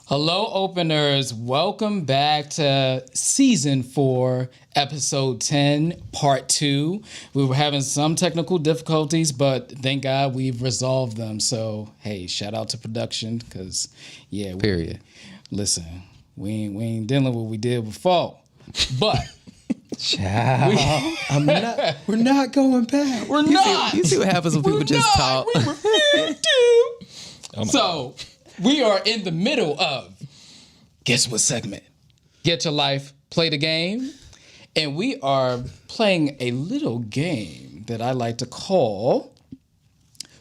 Hello, openers. Welcome back to season 4, episode 10, part 2. We were having some technical difficulties, but thank God we've resolved them. So, hey, shout out to production because, yeah. Period. Listen, we ain't dealing with what we did before. But... Child. We're not going back. We're not. You see what happens when people just talk. We refuse to. So... we are in the middle of, guess what segment? Get your life, play the game. And we are playing a little game that I like to call,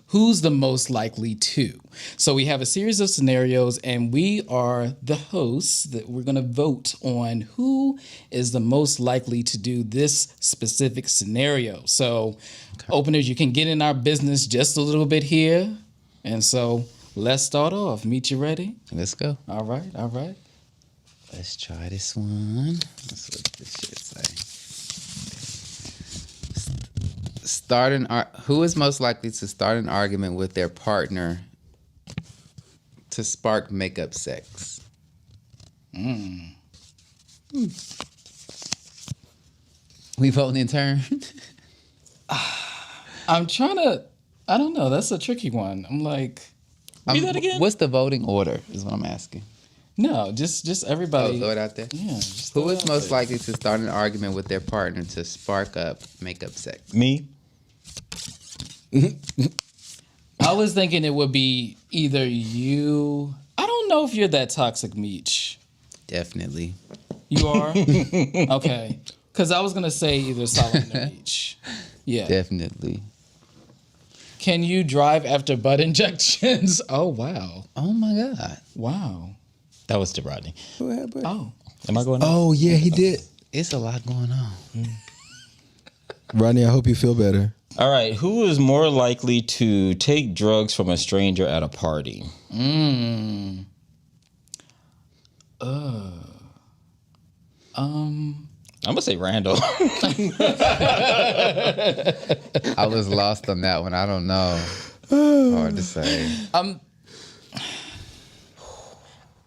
Who's the Most Likely To? So we have a series of scenarios and we are the hosts that we're going to vote on who is the most likely to do this specific scenario. So openers, you can get in our business just a little bit here. And so... let's start off. Meech, you ready? Let's go. All right. Let's try this one. That's what this shit say. Who is most likely to start an argument with their partner to spark makeup sex? We voting in turn? I'm trying to... I don't know. That's a tricky one. I'm like... read that again? What's the voting order is what I'm asking. No, just everybody. Oh, throw it out there? Yeah. Who is most likely to start an argument with their partner to spark up makeup sex? Me. I was thinking it would be either you... I don't know if you're that toxic, Meech. Definitely. You are? Okay. Because I was going to say either Solomon or Meech. Yeah. Definitely. Can you drive after butt injections? Oh, wow. Oh, my God. Wow. That was to Rodney. Oh. Am I going on? Oh, yeah, he did. It's a lot going on. Rodney, I hope you feel better. All right. Who is more likely to take drugs from a stranger at a party? I'm going to say Randall. I was lost on that one. I don't know. Hard to say.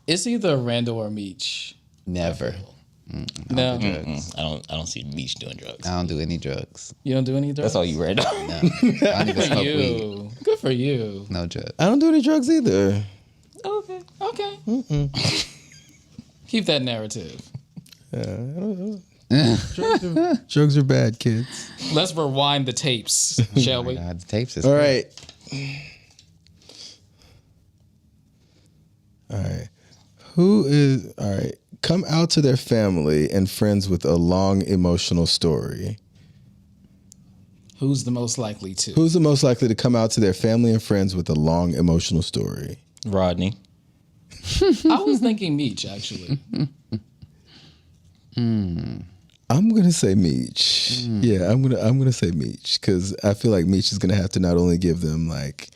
It's either Randall or Meech. Never. No. I don't see Meech doing drugs. I don't do any drugs. You don't do any drugs? That's all you, Randall. No. I don't even smoke weed. You. Good for you. No drugs. I don't do any drugs either. Okay. Keep that narrative. Drugs are bad, kids. Let's rewind the tapes, shall we? God, the tapes is All right. All right. Come out to their family and friends with a long emotional story. Who's the most likely to? Who's the most likely to come out to their family and friends with a long emotional story? Rodney. I was thinking Meech, actually. I'm gonna say Meech. Yeah, I'm gonna say Meech because I feel like Meech is gonna have to not only give them like,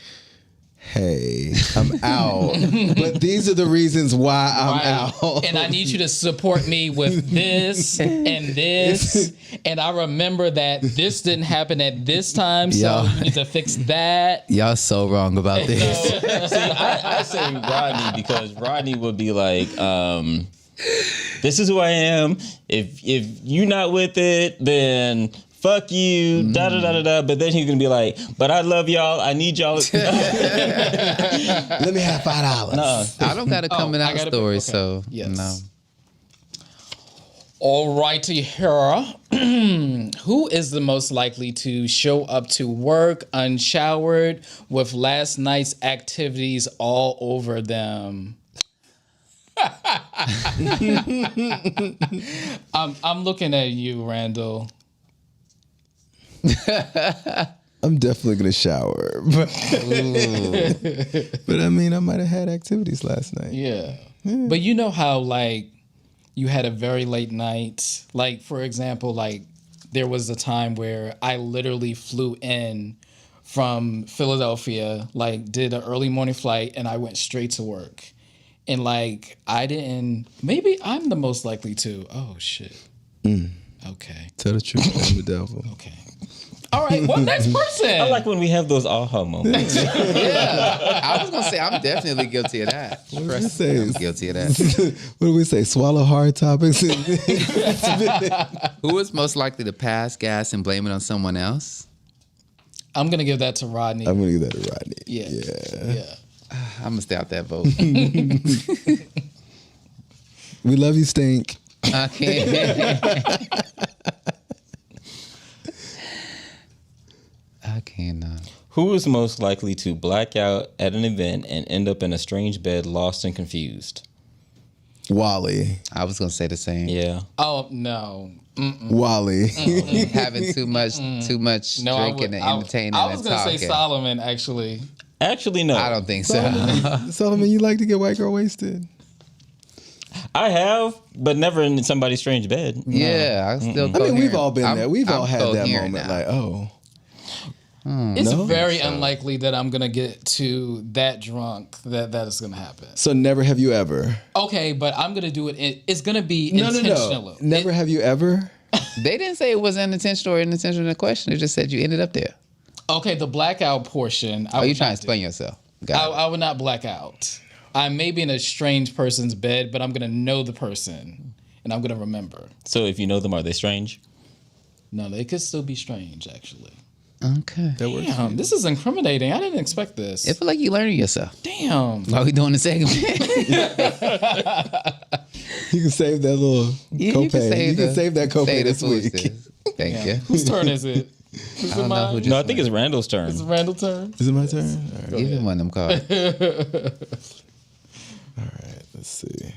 "Hey, I'm out," but these are the reasons why I'm out. And I need you to support me with this and this. And I remember that this didn't happen at this time, so you need to fix that. Y'all so wrong about this. See, I say Rodney because Rodney would be like, this is who I am. If you're not with it, then fuck you. Da da da da da. But then he's gonna be like, but I love y'all. I need y'all. Let me have $5. No. I don't got a coming out story, okay. so Yes. no. All righty here. Who is the most likely to show up to work unshowered with last night's activities all over them? I'm looking at you, Randall. I'm definitely gonna shower, but I mean, I might have had activities last night. Yeah. But you know how like you had a very late night? Like, for example, like there was a time where I literally flew in from Philadelphia, like did an early morning flight and I went straight to work. And like maybe I'm the most likely to. Oh shit. Okay. Tell the truth, I'm the devil. Okay. All right, well, next person. I like when we have those aha moments. Yeah, I was gonna say I'm definitely guilty of that. What did we say? I'm guilty of that. What do we say? Swallow hard topics. Who is most likely to pass gas and blame it on someone else? I'm gonna give that to Rodney. I'm gonna give that to Rodney. Yeah. I'm gonna stay out that vote. We love you, Stink. I can't. I cannot. Who is most likely to black out at an event and end up in a strange bed, lost and confused? Wally. I was gonna say the same. Yeah. Oh no. Wally. Having too much No, drinking and entertaining I was and gonna talking. say Solomon actually. Actually, no. I don't think so. Solomon, you like to get white girl wasted? I have, but never in somebody's strange bed. Yeah, I'm still. I mean, we've coherent. all been there. We've all I'm had that coherent moment. now. Like, oh, It's No? very unlikely that I'm gonna get to that drunk that is gonna happen. so never have you ever? Okay, but I'm gonna do it. It's gonna be No. intentional. Never have you ever? They didn't say it was unintentional or unintentional in the question. They just said you ended up there. Okay, the blackout portion. Oh, you trying to explain yourself? Got it. I would not black out. I may be in a strange person's bed, but I'm gonna know the person and I'm gonna remember. So if you know them, are they strange? No, they could still be strange, actually. Okay. That works. Damn, this is incriminating. I didn't expect this. It feel like you learning yourself. Damn. While we doing the segment. You can save that little copay. You can save that copay this week. Thank you. Whose turn is it? Is I it don't know mine? who just No, I think it's Randall's turn. Is it Randall's turn? Is it my turn? All right. Give him one of them cards. All right. Let's see.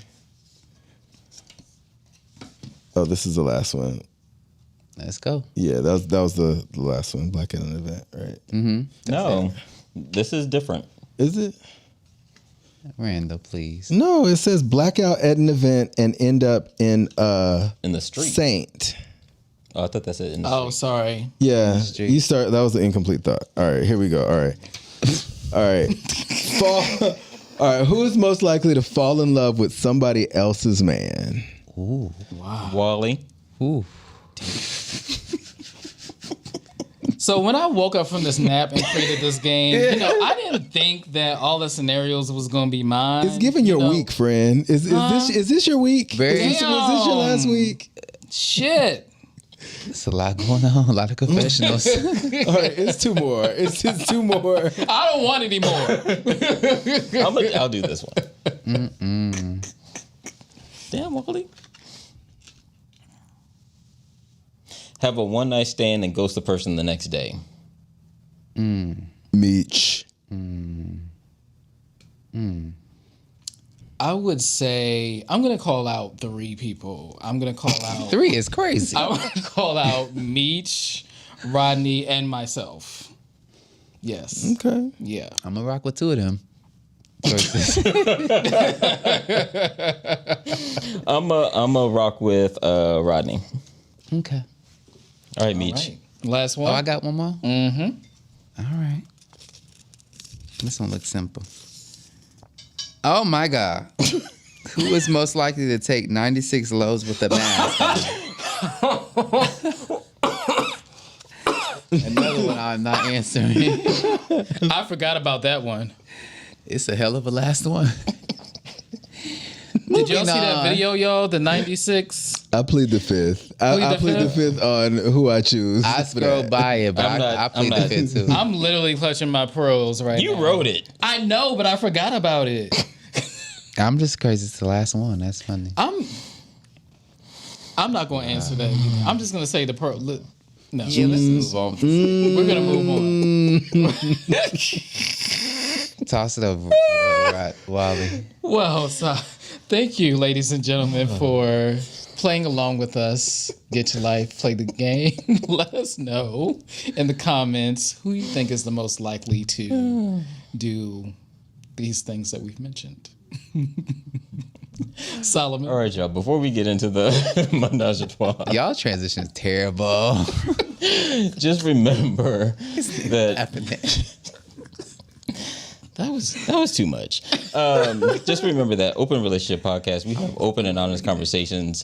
Oh, this is the last one. Let's go. Yeah, that was the last one. Black at an event, right? No, this is different. Is it? Randall, please. No, it says blackout at an event and end up in In the street. Saint. Oh, I thought that said in the Oh, street. sorry. Yeah, Street. you start. That was an incomplete thought. All right, here we go. All right, all right. Fall. All right, who is most likely to fall in love with somebody else's man? Wally. Ooh. So when I woke up from this nap and created this game, I didn't think that all the scenarios was gonna be mine. It's giving your week, friend. Is this your week? Very- Was this your last week? Shit. It's a lot going on. A lot of confessionals. All right, it's two more. It's two more. I don't want any more. I'll do this one. Damn, Wally. Have a one night stand and ghost the person the next day. Meech. I would say I'm gonna call out 3 people. I'm gonna call out 3 is crazy. I would call out Meech, Rodney, and myself. Yes. Okay. Yeah. I'm gonna rock with 2 of them. Choices. I'm a rock with Rodney. Okay. All right, Meech. Right. Last one. Oh, I got one more? Mm-hmm. All right. This one looks simple. Oh my God. Who is most likely to take 96 lows with a mask on? Another one I'm not answering. I forgot about that one. It's a hell of a last one. Did y'all see Moving that on. video, y'all? The 96. I plead the fifth. I plead the fifth on who I choose. I scrolled by it, but I plead the fifth too. I'm literally clutching my pearls right now. You wrote it. I know, but I forgot about it. I'm just crazy. It's the last one. That's funny. I'm not going to answer that either. I'm just going to say the pearl. No. Yeah, let's move on. We're going to move on. Toss it over, Wally. Well, so thank you, ladies and gentlemen, for playing along with us. Get your life, play the game. Let us know in the comments who you think is the most likely to do these things that we've mentioned. Solomon. All right, y'all. Before we get into the menage a trois, Y'all transition is terrible. just remember that that was too much. Just remember that Open Relationship Podcast, we have open and honest conversations,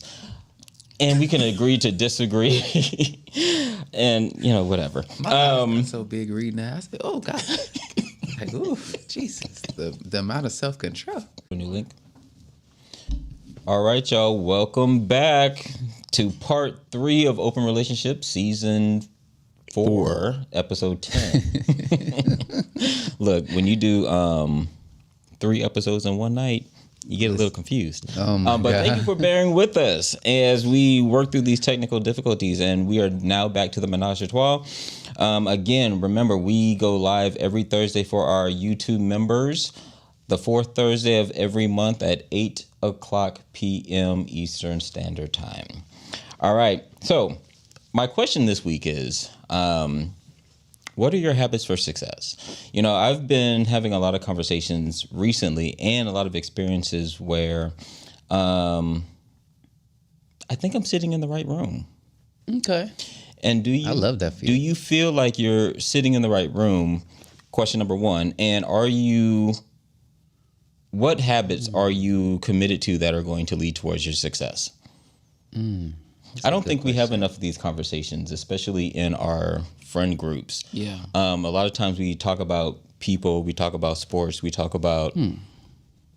and we can agree to disagree. And whatever. My eyes got so big reading that. I said, "Oh God!" Like, ooh, Jesus, the amount of self-control. New link. All right, y'all. Welcome back to part 3 of Open Relationships, season 4, episode 10. Look, when you do 3 episodes in one night, you get a little confused. Oh my but God. thank you for bearing with us as we work through these technical difficulties, and we are now back to the menage a trois. Again, remember, we go live every Thursday for our YouTube members, the 4th Thursday of every month at 8 o'clock p.m. Eastern Standard Time. All right. So my question this week is, what are your habits for success? I've been having a lot of conversations recently and a lot of experiences where I think I'm sitting in the right room. Okay. And I love that feeling. Do you feel like you're sitting in the right room? Question number 1. And what habits are you committed to that are going to lead towards your success? I don't think we have enough of these conversations, especially in our friend groups. Yeah. A lot of times we talk about people, we talk about sports, we talk about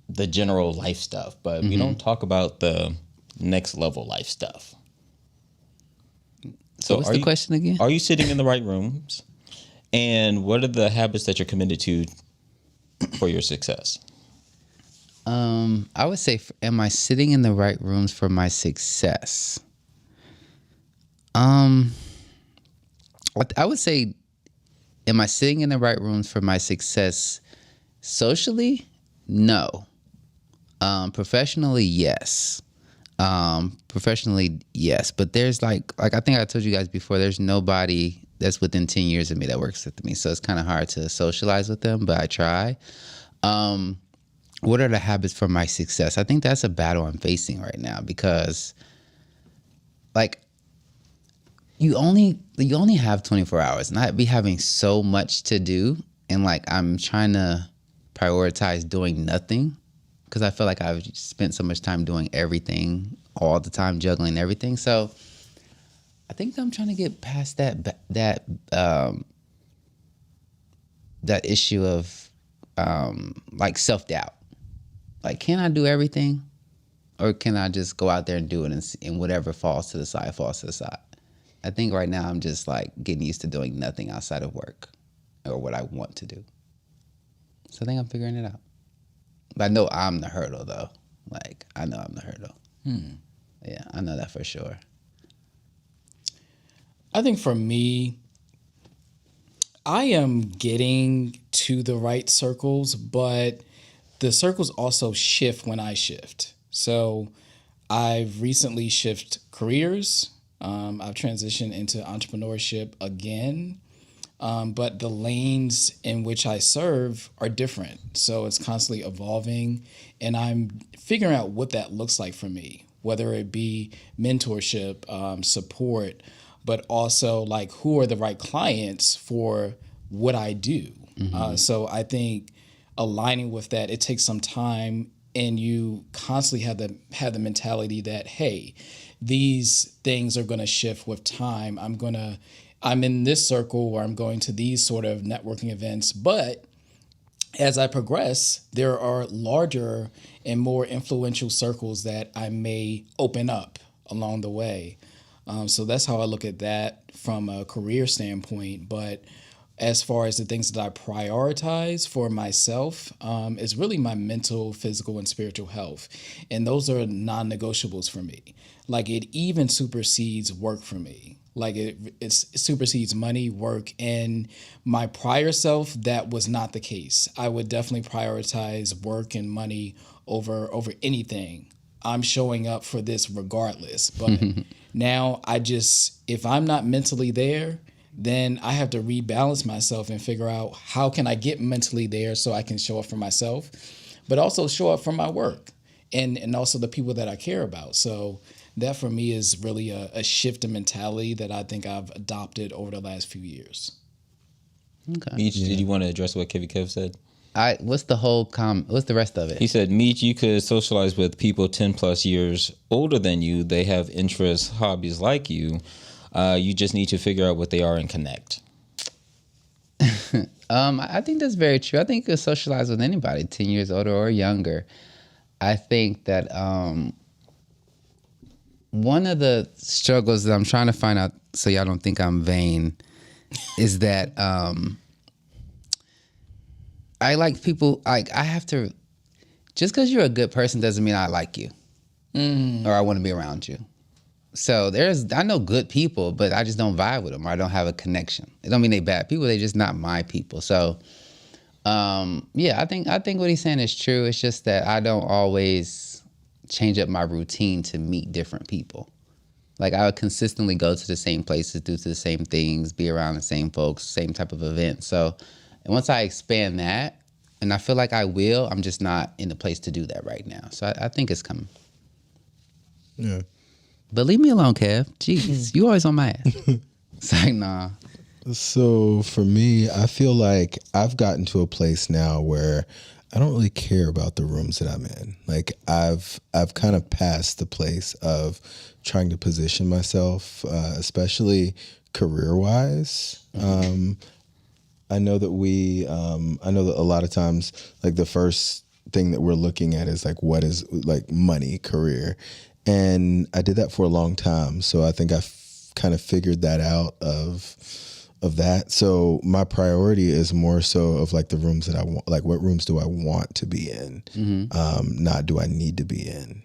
the general life stuff, but we don't talk about the next level life stuff. So what's the question again? Are you sitting in the right rooms? And what are the habits that you're committed to for your success? I would say, am I sitting in the right rooms for my success? I would say, am I sitting in the right rooms for my success socially? No. Professionally, yes. Professionally, yes. But there's like I think I told you guys before, there's nobody that's within 10 years of me that works with me. So it's kind of hard to socialize with them, but I try. What are the habits for my success? I think that's a battle I'm facing right now because, like, you only have 24 hours, and I'd be having so much to do, and like I'm trying to prioritize doing nothing because I feel like I've spent so much time doing everything all the time, juggling everything. So I think I'm trying to get past that issue of like self-doubt. Like, can I do everything, or can I just go out there and do it, and whatever falls to the side, falls to the side? I think right now I'm just like getting used to doing nothing outside of work or what I want to do. So I think I'm figuring it out. But I know I'm the hurdle, though. Like, I know I'm the hurdle. Yeah, I know that for sure. I think for me, I am getting to the right circles, but the circles also shift when I shift. So I've recently shifted careers. I've transitioned into entrepreneurship again. But the lanes in which I serve are different. So it's constantly evolving, and I'm figuring out what that looks like for me, whether it be mentorship, support, but also like who are the right clients for what I do. So I think aligning with that, it takes some time, and you constantly have the mentality that, hey, these things are going to shift with time. I'm in this circle, or I'm going to these sort of networking events, but as I progress, there are larger and more influential circles that I may open up along the way. So that's how I look at that from a career standpoint. But as far as the things that I prioritize for myself, is really my mental, physical, and spiritual health. And those are non-negotiables for me. Like, it even supersedes work for me. Like, it supersedes money, work, and my prior self, that was not the case. I would definitely prioritize work and money over anything. I'm showing up for this regardless. But now if I'm not mentally there, then I have to rebalance myself and figure out how can I get mentally there so I can show up for myself, but also show up for my work and also the people that I care about. So that for me is really a shift in mentality that I think I've adopted over the last few years. Okay. Meech, did you want to address what Kev said? What's the rest of it? He said, Meech, you could socialize with people 10 plus years older than you. They have interests, hobbies like you. you just need to figure out what they are and connect? I think that's very true. I think you can socialize with anybody, 10 years older or younger. I think that one of the struggles that I'm trying to find out, so y'all don't think I'm vain, is that I like people, I have to, just because you're a good person doesn't mean I like you or I want to be around you. So I know good people, but I just don't vibe with them or I don't have a connection. It don't mean they bad people, they just not my people. So yeah, I think what he's saying is true. It's just that I don't always change up my routine to meet different people. Like I would consistently go to the same places, do the same things, be around the same folks, same type of events. So and once I expand that, and I feel like I will, I'm just not in the place to do that right now. So I think it's coming. Yeah. But leave me alone, Kev. Jeez, you always on my ass. It's like, nah. So for me, I feel like I've gotten to a place now where I don't really care about the rooms that I'm in. Like I've kind of passed the place of trying to position myself, especially career-wise. I know that I know that a lot of times, like the first thing that we're looking at is like, what is like money, career. And I did that for a long time. So I think I kind of figured that out of that. So my priority is more so of like the rooms that I want, like what rooms do I want to be in? Not do I need to be in?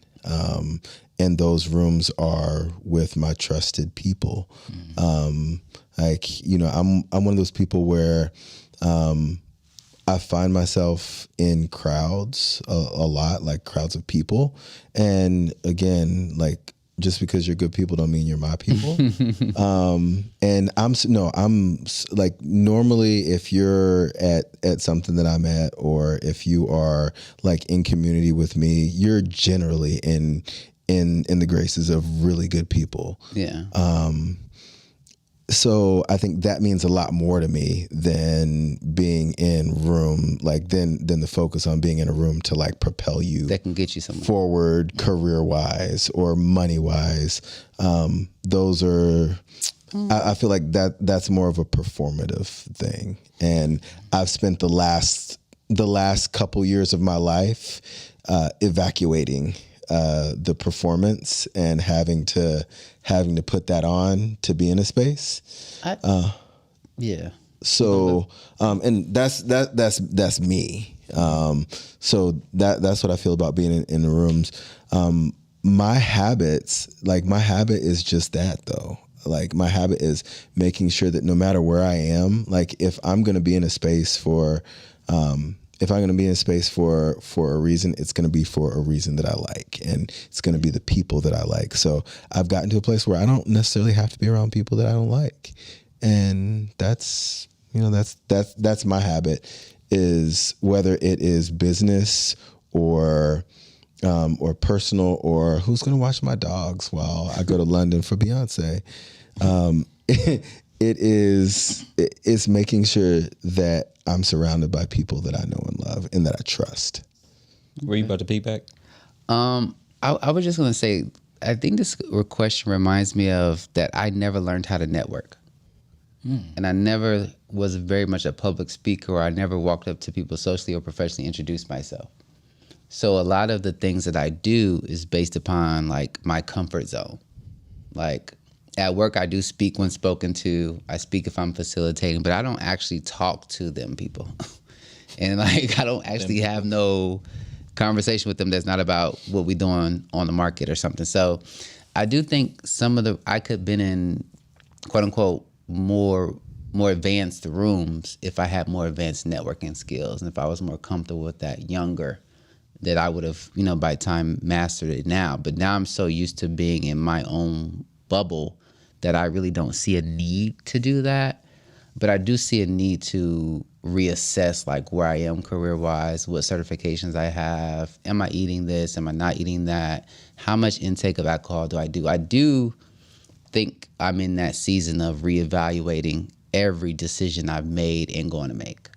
And those rooms are with my trusted people. Like, you know, I'm one of those people where I find myself in crowds a lot, like crowds of people. And again, like just because you're good people don't mean you're my people. And I'm like normally if you're at something that I'm at, or if you are like in community with me, you're generally in the graces of really good people. Yeah. So I think that means a lot more to me than being in room, like than the focus on being in a room to like propel you That can get you somewhere forward career wise or money wise. Those are, I feel like that's more of a performative thing. And I've spent the last couple years of my life evacuating the performance and having to put that on to be in a space. Yeah. So, and that's me. So that's what I feel about being in the rooms. My habit is just that though. Like my habit is making sure that no matter where I am, like if I'm going to be in a space for a reason, it's going to be for a reason that I like, and it's going to be the people that I like. So I've gotten to a place where I don't necessarily have to be around people that I don't like. And that's my habit, is whether it is business or personal, or who's going to watch my dogs while I go to London for Beyonce. It's making sure that I'm surrounded by people that I know and love and that I trust. Were you about to peek back? I was just going to say, I think this question reminds me of that I never learned how to network. And I never was very much a public speaker, or I never walked up to people socially or professionally introduced myself. So a lot of the things that I do is based upon like my comfort zone. Like at work, I do speak when spoken to. I speak if I'm facilitating, but I don't actually talk to them people. And like I don't actually have no conversation with them that's not about what we're doing on the market or something. So I do think I could have been in quote unquote more advanced rooms if I had more advanced networking skills, and if I was more comfortable with that younger, that I would have, by the time mastered it now. But now I'm so used to being in my own bubble that I really don't see a need to do that. But I do see a need to reassess like where I am career-wise, what certifications I have. Am I eating this? Am I not eating that? How much intake of alcohol do I do? I do think I'm in that season of reevaluating every decision I've made and going to make.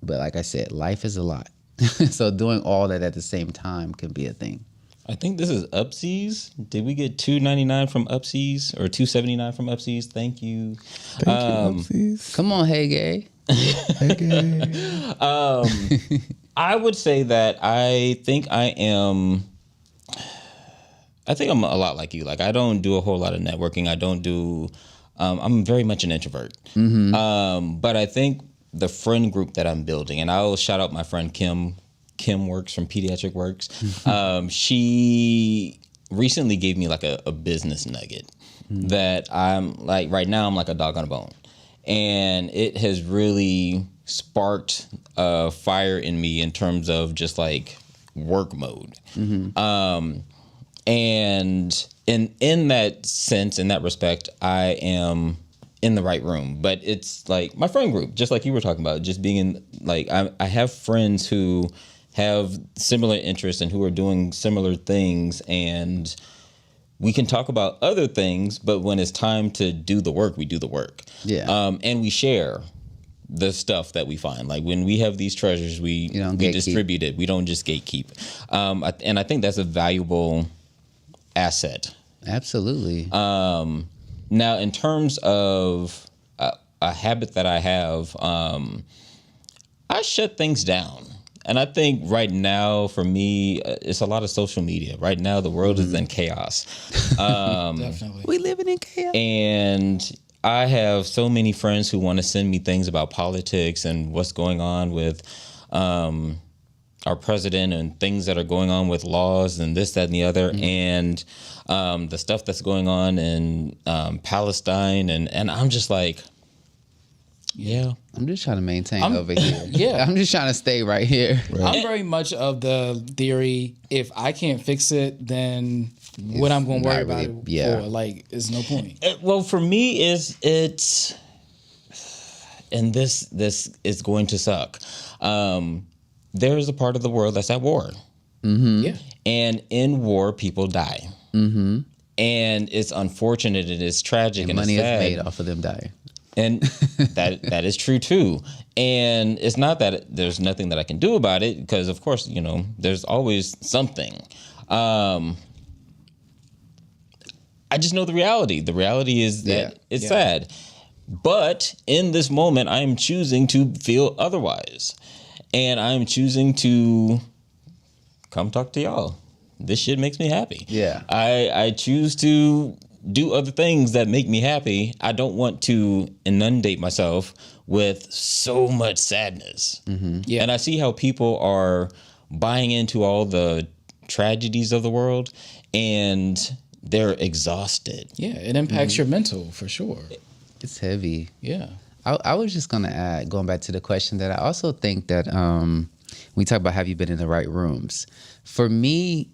But like I said, life is a lot. So doing all that at the same time can be a thing. I think this is Upseas. Did we get $2.99 from Upseas or $2.79 from Upseas? Thank you. Thank you, Come on, hey gay. Hey, gay. I would say that I think I'm a lot like you. Like, I don't do a whole lot of networking. I don't do. I'm very much an introvert. But I think the friend group that I'm building, and I'll shout out my friend Kim. Kim Works from Pediatric Works. She recently gave me like a business nugget that I'm like, right now I'm like a dog on a bone. And it has really sparked a fire in me in terms of just like work mode. And in that sense, in that respect, I am in the right room. But it's like my friend group, just like you were talking about, just being in, like, I have friends who have similar interests and who are doing similar things, and we can talk about other things, but when it's time to do the work, we do the work. And we share the stuff that we find. Like, when we have these treasures, we distribute it. We don't just gatekeep. And I think that's a valuable asset. Absolutely. Now, in terms of a habit that I have, I shut things down. And I think right now, for me, it's a lot of social media. Right now, the world is in chaos. Definitely. We living in chaos. And I have so many friends who want to send me things about politics and what's going on with our president and things that are going on with laws and this, that, and the other. And the stuff that's going on in Palestine. And I'm just like, yeah. I'm just trying to maintain over here. Yeah. I'm just trying to stay right here. Right. I'm very much of the theory, if I can't fix it, then what I'm going to worry about it for, like, is no point. Well, for me, it's and this is going to suck. There is a part of the world that's at war. Yeah. And in war, people die. And it's unfortunate, it is tragic, and money it's is sad. made off of them dying. And that is true too. And it's not that there's nothing that I can do about it, because of course, there's always something. I just know the reality. The reality is that it's sad. But in this moment, I am choosing to feel otherwise. And I'm choosing to come talk to y'all. This shit makes me happy. Yeah. I choose to do other things that make me happy. I don't want to inundate myself with so much sadness. Yeah. And I see how people are buying into all the tragedies of the world, and they're exhausted. Yeah, it impacts your mental for sure. It's heavy. Yeah. I was just going to add, going back to the question, that I also think that we talk about have you been in the right rooms. For me,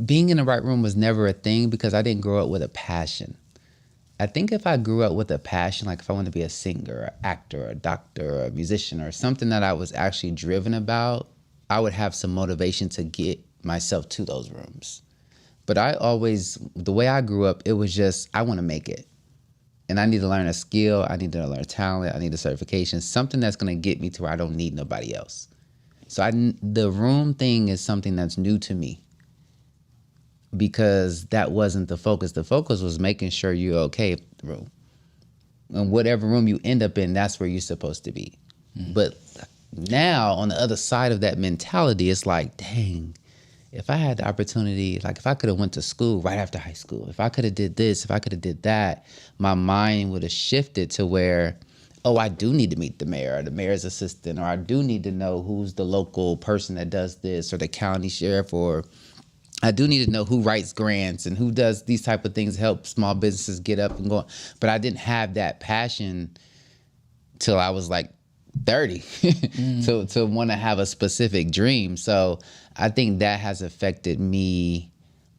being in the right room was never a thing because I didn't grow up with a passion. I think if I grew up with a passion, like if I wanted to be a singer, or actor, or a doctor, or a musician, or something that I was actually driven about, I would have some motivation to get myself to those rooms. But the way I grew up, it was just, I want to make it. And I need to learn a skill, I need to learn talent, I need a certification, something that's going to get me to where I don't need nobody else. So the room thing is something that's new to me, because that wasn't the focus. The focus was making sure you're okay with the room. And whatever room you end up in, that's where you're supposed to be. But now, on the other side of that mentality, it's like, dang, if I had the opportunity, like if I could have went to school right after high school, if I could have did this, if I could have did that, my mind would have shifted to where, oh, I do need to meet the mayor or the mayor's assistant, or I do need to know who's the local person that does this, or the county sheriff, or I do need to know who writes grants and who does these type of things to help small businesses get up and go. But I didn't have that passion till I was like 30 to want to have a specific dream. So I think that has affected me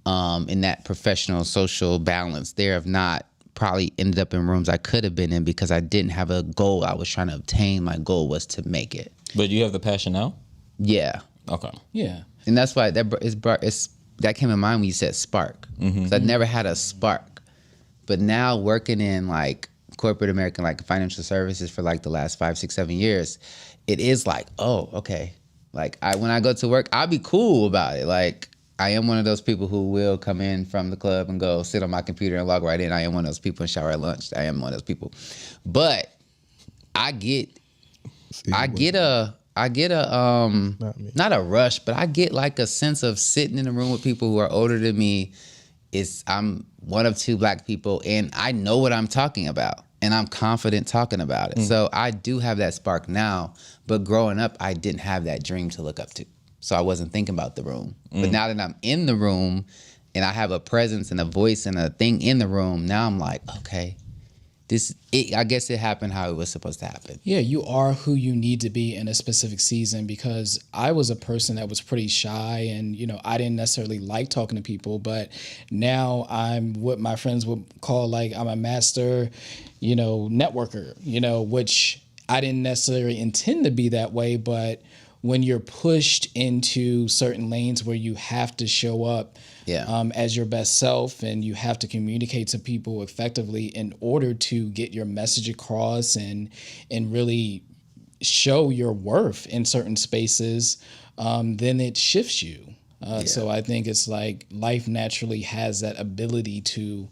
in that professional social balance there, of not probably ended up in rooms I could have been in because I didn't have a goal I was trying to obtain. My goal was to make it. But you have the passion now? Yeah. Okay. Yeah. And that's why that came in mind when you said spark. Because I never had a spark. But now working in like corporate American, like financial services for like the last 5, 6, 7 years, it is like, oh, okay, Like when I go to work, I'll be cool about it. Like I am one of those people who will come in from the club and go sit on my computer and log right in. I am one of those people and shower at lunch. I am one of those people. But I get a not a rush, but I get like a sense of sitting in a room with people who are older than me. I'm one of 2 black people, and I know what I'm talking about, and I'm confident talking about it. So I do have that spark now, but growing up, I didn't have that dream to look up to. So I wasn't thinking about the room. But now that I'm in the room, and I have a presence and a voice and a thing in the room, now I'm like, okay, I guess it happened how it was supposed to happen. Yeah, you are who you need to be in a specific season, because I was a person that was pretty shy and, I didn't necessarily like talking to people, but now I'm what my friends would call like I'm a master, networker, which I didn't necessarily intend to be that way, but when you're pushed into certain lanes where you have to show up as your best self and you have to communicate to people effectively in order to get your message across and really show your worth in certain spaces, then it shifts you. So I think it's like life naturally has that ability to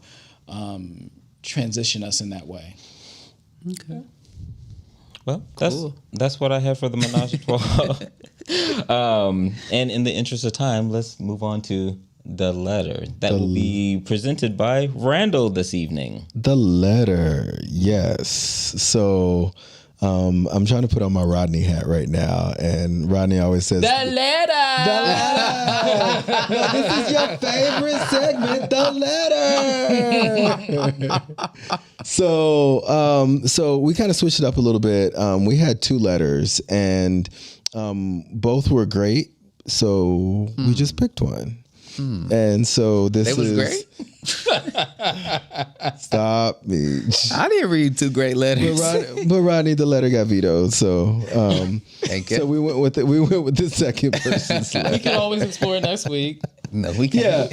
transition us in that way. Okay. Well, that's what I have for the Menage a Trois. And in the interest of time, let's move on to the letter that will be presented by Randall this evening. The letter, yes. So I'm trying to put on my Rodney hat right now, and Rodney always says, The letter! The letter! No, this is your favorite segment, the letter! So we kind of switched it up a little bit. We had 2 letters, and both were great, so we just picked one. And so this was great. Stop me. I didn't read 2 great letters. But Rodney, the letter got vetoed. So Thank you. So we went with the second person's letter. We can always explore it next week. No, we can't.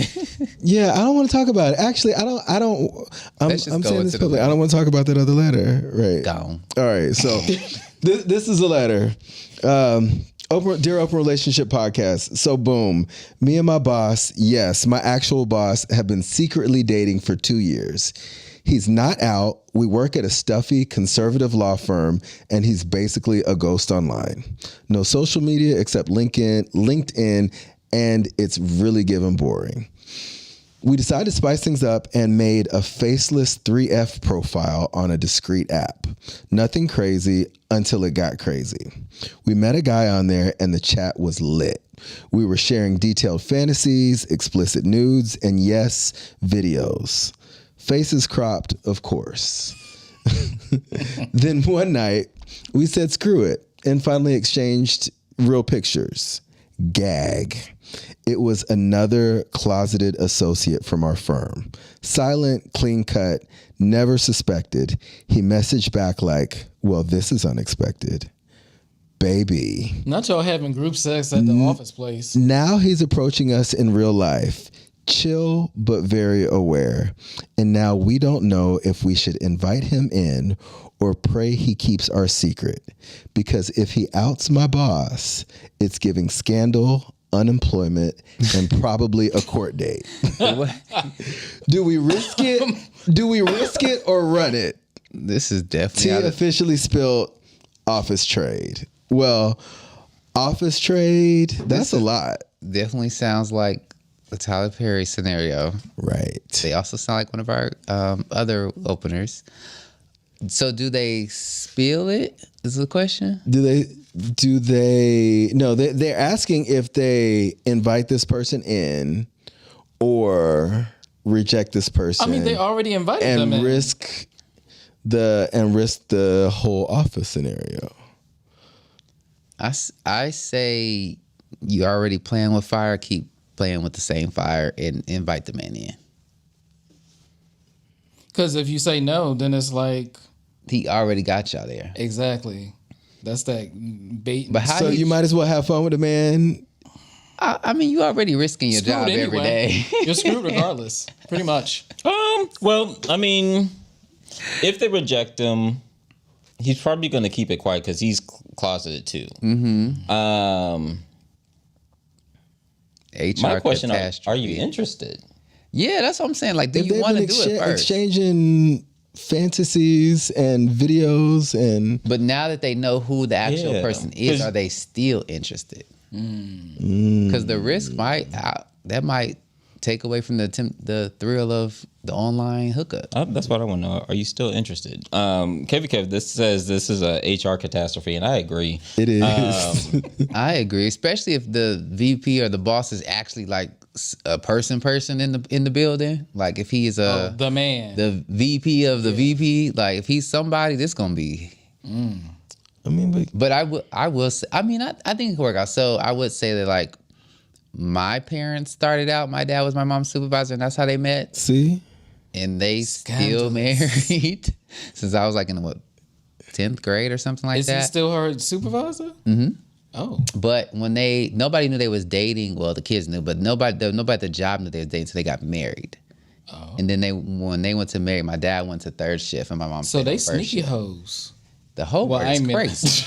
Yeah. I don't want to talk about it. Actually, I'm saying this publicly. I don't want to talk about that other letter. Right. Gone. All right. So this is a letter. Dear Open Relationship Podcast. So boom, me and my boss, yes, my actual boss, have been secretly dating for 2 years. He's not out. We work at a stuffy conservative law firm, and he's basically a ghost online. No social media except LinkedIn, and it's really given boring. We decided to spice things up and made a faceless 3F profile on a discreet app. Nothing crazy until it got crazy. We met a guy on there and the chat was lit. We were sharing detailed fantasies, explicit nudes, and yes, videos. Faces cropped, of course. Then one night, we said screw it and finally exchanged real pictures. Gag. It was another closeted associate from our firm. Silent, clean cut, never suspected. He messaged back like, well, this is unexpected. Baby. Not y'all having group sex at the office place. Now he's approaching us in real life. Chill, but very aware. And now we don't know if we should invite him in or pray he keeps our secret. Because if he outs my boss, it's giving scandal, unemployment, and probably a court date. Do we risk it? Do we risk it or run it? This is definitely T officially spilled office trade. Well, office trade, that's a lot. Definitely sounds like the Tyler Perry scenario. Right. They also sound like one of our other openers. So do they spill it is the question? No, they're asking if they invite this person in or reject this person. I mean, they already invited them in. risk the whole office scenario. I say you already playing with fire, keep playing with the same fire and invite the man in. Because if you say no, then it's like... He already got y'all there. Exactly. That's that bait. But how So you might as well have fun with the man. I mean, you already risking your job every day. You're screwed regardless, pretty much. Well, I mean, if they reject him, he's probably going to keep it quiet because he's closeted too. HR My question: catastrophe. Are you interested? Yeah, that's what I'm saying. Like, do If you they've want been to do it first? exchanging fantasies and videos and But now that they know who the actual Yeah. person is, 'Cause- are they still interested? Because the risk might take away from the thrill of the online hookup. That's what I want to know. Are you still interested? Kev, this says this is a HR catastrophe, and I agree. it is. I agree, especially if the VP or the boss is actually like a person in the building. Like if he is the man. the VP of the VP. Like if he's somebody, this gonna be. I mean, But I will say, I mean, I think it could work out. So I would say that like my parents started out, my dad was my mom's supervisor, and that's how they met. see, And they Scandalous. still married since I was like in the 10th grade or something like Is that. he still her supervisor? Mm-hmm. Oh. But when nobody knew they was dating. Well, the kids knew, but nobody at the job knew they was dating, so they got married. Oh. And then when they went to marry, my dad went to third shift, and my mom. So stayed they on first sneaky shift. hoes. The whole word is crazy.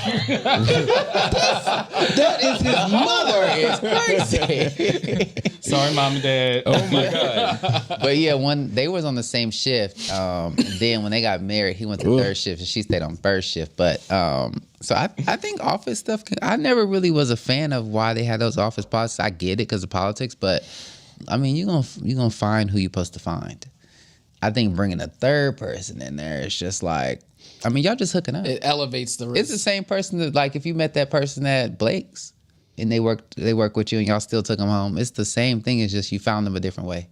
that is his mother. It's crazy. Sorry, mom and dad. Oh my god! But yeah, when they was on the same shift, then when they got married, he went to third shift and she stayed on first shift. But so I think office stuff. I never really was a fan of why they had those office politics. I get it because of politics, but I mean, you're gonna find who you're supposed to find. I think bringing a third person in there is just like, I mean, y'all just hooking up. It elevates the risk. It's the same person that, like, if you met that person at Blake's and they work with you and y'all still took them home, it's the same thing. It's just you found them a different way.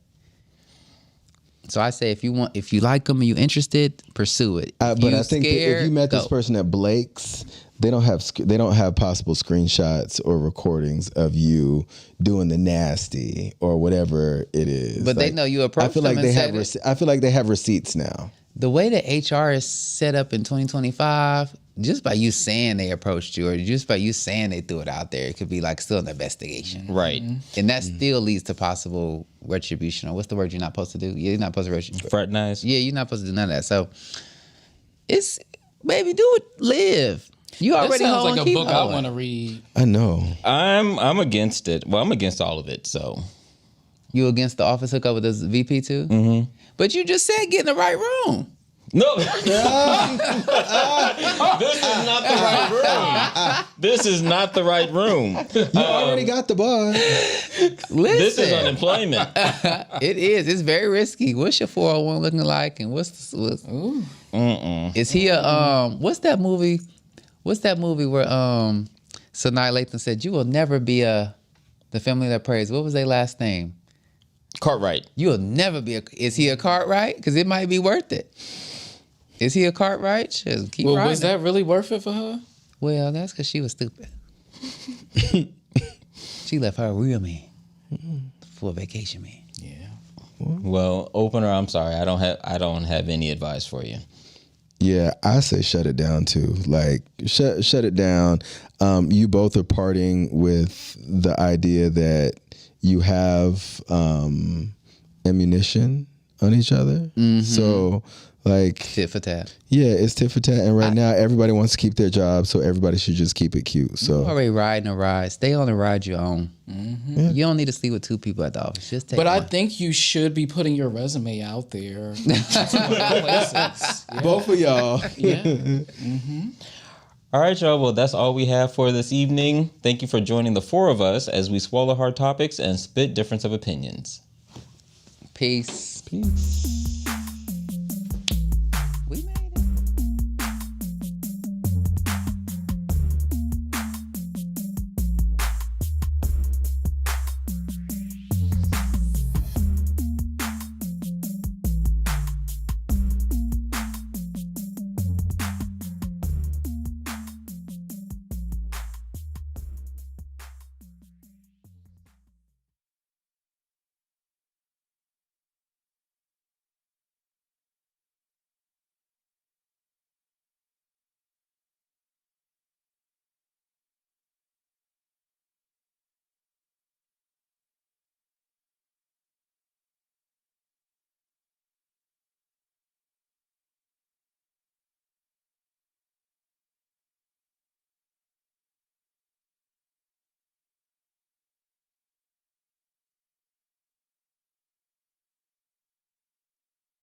So I say if you like them and you interested, pursue it. But I think that if you met this person at Blake's, they don't have possible screenshots or recordings of you doing the nasty or whatever it is. But they know you approached I feel like them they and have. said I feel like they have receipts now. the way that HR is set up in 2025, just by you saying they approached you or just by you saying they threw it out there, it could be like still an investigation. Right. And that still leads to possible retribution. Or what's the word you're not supposed to do? Yeah, you're not supposed to Fraternize. Yeah, you're not supposed to do none of that. So it's, baby, do it, live. You That already sounds hoeing, like a keep book I hoeing. want to read. I know. I'm against it. Well, I'm against all of it. So You against the office hookup with this VP too? Mm-hmm. But you just said get in the right room. no. This is not the right room. This is not the right room. You already got the bar. Listen, This is unemployment. it is. It's very risky. What's your 401 looking like? And what's is he a What's that movie? What's that movie where Sanaa Lathan said you will never be the family that prays? What was their last name? Cartwright. You'll never be Is he a Cartwright? Because it might be worth it. Is he a Cartwright? Just keep Well, riding. was that really worth it for her? Well, that's because she was stupid. She left her real man for a vacation man. Yeah. Well, opener. I'm sorry. I don't have any advice for you. Yeah, I say shut it down too. Like shut it down. You both are parting with the idea that you have ammunition on each other. So like Tit for tat. yeah, it's tit for tat, and right now everybody wants to keep their job, so everybody should just keep it cute. So Already riding a ride. Stay on the ride you own. You don't need to sleep with two people at the office. Just take But I one. think you should be putting your resume out there. Places. Yeah. both of y'all. Yeah. All right, y'all. Well, that's all we have for this evening. Thank you for joining the four of us as we swallow hard topics and spit difference of opinions. Peace. Peace.